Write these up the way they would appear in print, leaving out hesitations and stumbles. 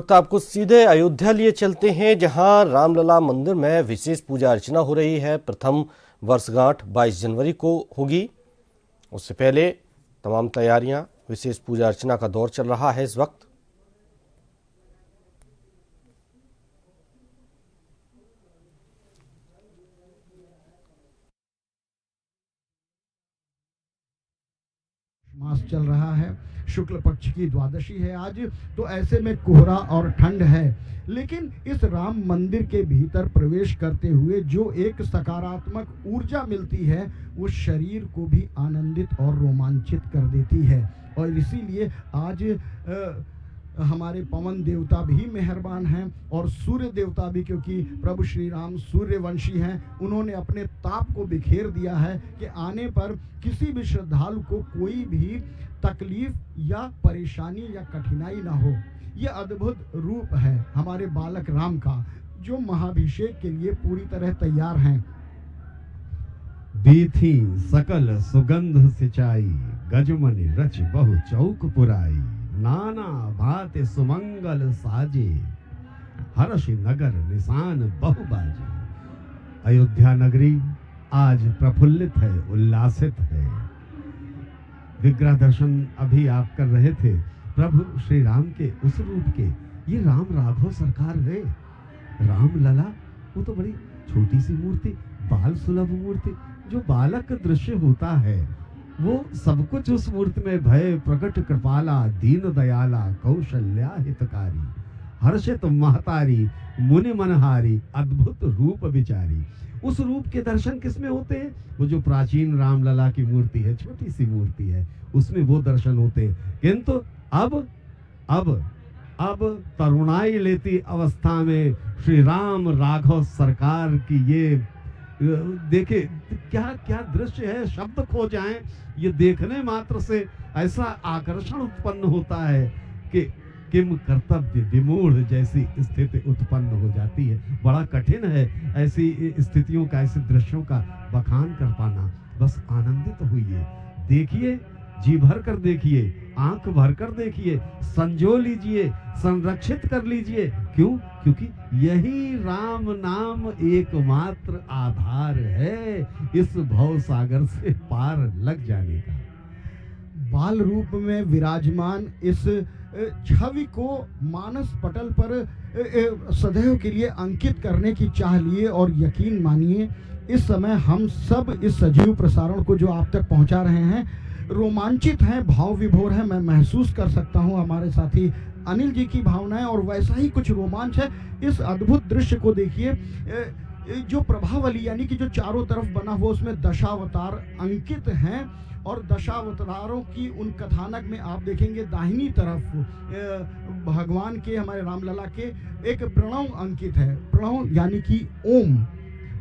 तो आपको सीधे अयोध्या लिए चलते हैं, जहां रामलला मंदिर में विशेष पूजा अर्चना हो रही है। प्रथम वर्षगांठ 22 जनवरी को होगी। उससे पहले तमाम तैयारियां, विशेष पूजा अर्चना का दौर चल रहा है इस वक्त। मास चल रहा है, शुक्ल पक्ष की द्वादशी है आज, तो ऐसे में कोहरा और ठंड है, लेकिन इस राम मंदिर के भीतर प्रवेश करते हुए जो एक सकारात्मक ऊर्जा मिलती है वो शरीर को भी आनंदित और रोमांचित कर देती है। और इसीलिए आज हमारे पवन देवता भी मेहरबान हैं और सूर्य देवता भी, क्योंकि प्रभु श्री राम सूर्यवंशी हैं। उन्होंने अपने ताप को बिखेर दिया है कि आने पर किसी भी श्रद्धालु को कोई भी तकलीफ या परेशानी या कठिनाई ना हो। ये अद्भुत रूप है हमारे बालक राम का, जो महाभिषेक के लिए पूरी तरह तैयार हैं। बीथी सकल सुगंध सिंचाई, गजमनि रच बहु चौक पुराई, नाना भांति सुमंगल साजे, हर्ष नगर निशान बहु बाजे। अयोध्या नगरी आज प्रफुल्लित है, उल्लासित है। विग्रह दर्शन अभी आप कर रहे थे प्रभु श्री राम के उस रूप के। ये राम राघव सरकार है। राम लला वो तो बड़ी छोटी सी मूर्ति, बाल सुलभ मूर्ति, जो बालक दृश्य होता है वो सब कुछ उस मूर्ति में भय प्रकट कृपाला, दीन दयाला, कौशल्या हितकारी, हर्षित महतारी, मुनि मनहारी, अद्भुत रूप विचारी। उस रूप के दर्शन किसमें होते हैं? वो जो प्राचीन रामलला की मूर्ति है, छोटी सी मूर्ति है, उसमें वो दर्शन होते हैं। किंतु अब तरुणाई लेती अवस्था में श्री राम राघव सरकार की ये देखे क्या क्या दृश्य है, शब्द खो जाएं। ये देखने मात्र से ऐसा आकर्षण उत्पन्न होता है कि किम कर्तव्य विमूढ़ जैसी स्थिति उत्पन्न हो जाती है। बड़ा कठिन है ऐसी स्थितियों का, ऐसे दृश्यों का बखान कर पाना। बस आनंदित होइए, देखिए, जी भर कर देखिए, आंख भर कर देखिए, संजो लीजिए, संरक्षित कर लीजिए। क्यों? क्योंकि यही राम नाम एकमात्र आधार है इस भव सागर से पार लग जाने का। बाल रूप में विराजमान इस छवि को मानस पटल पर सदैव के लिए अंकित करने की चाह लिए, और यकीन मानिए इस समय हम सब इस सजीव प्रसारण को जो आप तक पहुंचा रहे हैं रोमांचित हैं, भाव विभोर हैं। मैं महसूस कर सकता हूं हमारे साथी अनिल जी की भावनाएं, और वैसा ही कुछ रोमांच है। इस अद्भुत दृश्य को देखिए, जो प्रभावली यानी कि जो चारों तरफ बना हुआ उसमें दशावतार अंकित हैं, और दशावतारों की उन कथानक में आप देखेंगे दाहिनी तरफ भगवान के, हमारे रामलला के एक प्रणव अंकित है। प्रणव यानी कि ओम।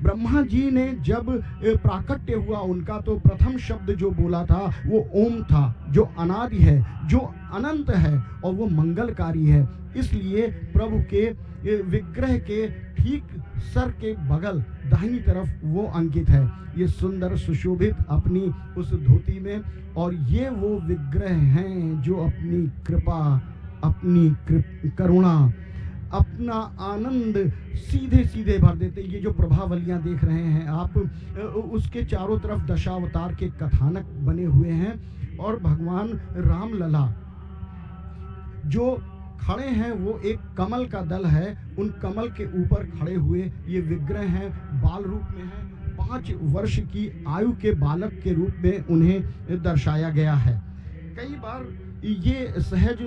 ब्रह्मा जी ने जब प्राकट्य हुआ उनका, तो प्रथम शब्द जो बोला था वो ओम था, जो अनादि है, जो अनंत है और वो मंगलकारी है। इसलिए प्रभु के विग्रह के ठीक सर के बगल दाहिनी तरफ वो अंकित है, ये सुंदर सुशोभित अपनी उस धोती में। और ये वो विग्रह हैं जो अपनी कृपा, अपनी करुणा, अपना आनंद सीधे सीधे भर देते। ये जो प्रभावलियां देख रहे हैं आप, उसके चारों तरफ दशावतार के कथानक बने हुए हैं, और भगवान रामलला जो खड़े हैं वो एक कमल का दल है, उन कमल के ऊपर खड़े हुए ये विग्रह हैं, बाल रूप में हैं। 5 वर्ष की आयु के बालक के रूप में उन्हें दर्शाया गया है। कई बार ये सहज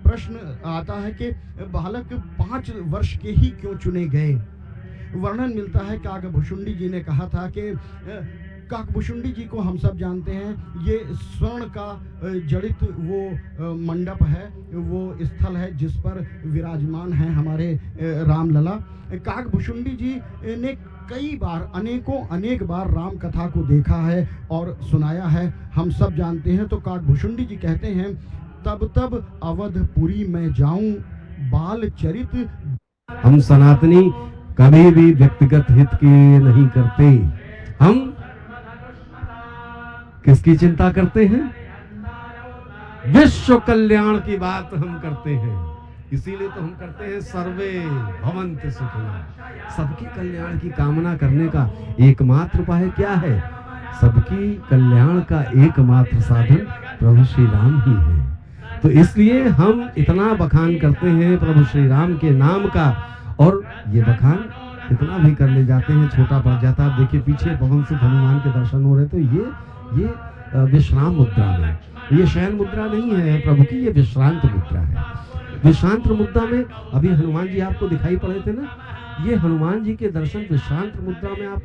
प्रश्न आता है कि बालक 5 वर्ष के ही क्यों चुने गए। वर्णन मिलता है, काकभुशुंडी जी ने कहा था कि काकभुशुंडी जी को हम सब जानते हैं, ये स्वर्ण का जड़ित वो मंडप है, वो स्थल है जिस पर विराजमान है हमारे रामलला। काकभुशुंडी जी ने कई बार, अनेक बार राम कथा को देखा है और सुनाया है, हम सब जानते हैं। तो काकभुशुंडी जी कहते हैं, तब अवधपुरी में जाऊं बाल चरित। हम सनातनी कभी भी व्यक्तिगत हित की नहीं करते, हम किसकी चिंता करते हैं? विश्व कल्याण की बात हम करते हैं। इसीलिए तो हम करते हैं सर्वे भवन्तु सुखिनः। सबके कल्याण की कामना करने का एकमात्र उपाय क्या है? सबकी कल्याण का एकमात्र साधन प्रभु श्री राम ही है। तो इसलिए हम इतना बखान करते हैं प्रभु श्री राम के नाम का, और ये बखान कितना भी कर ले जाते हैं छोटा पड़ जाता है। आप देखिए पीछे पवन सुत हनुमान के दर्शन हो रहे, तो ये विश्राम मुद्रा में, ये शयन मुद्रा नहीं है प्रभु की, ये विश्रांत मुद्रा है। विश्रांत मुद्रा में अभी हनुमान जी आपको दिखाई पड़े थे ना, ये हनुमान जी के दर्शन विश्रांत मुद्रा में आप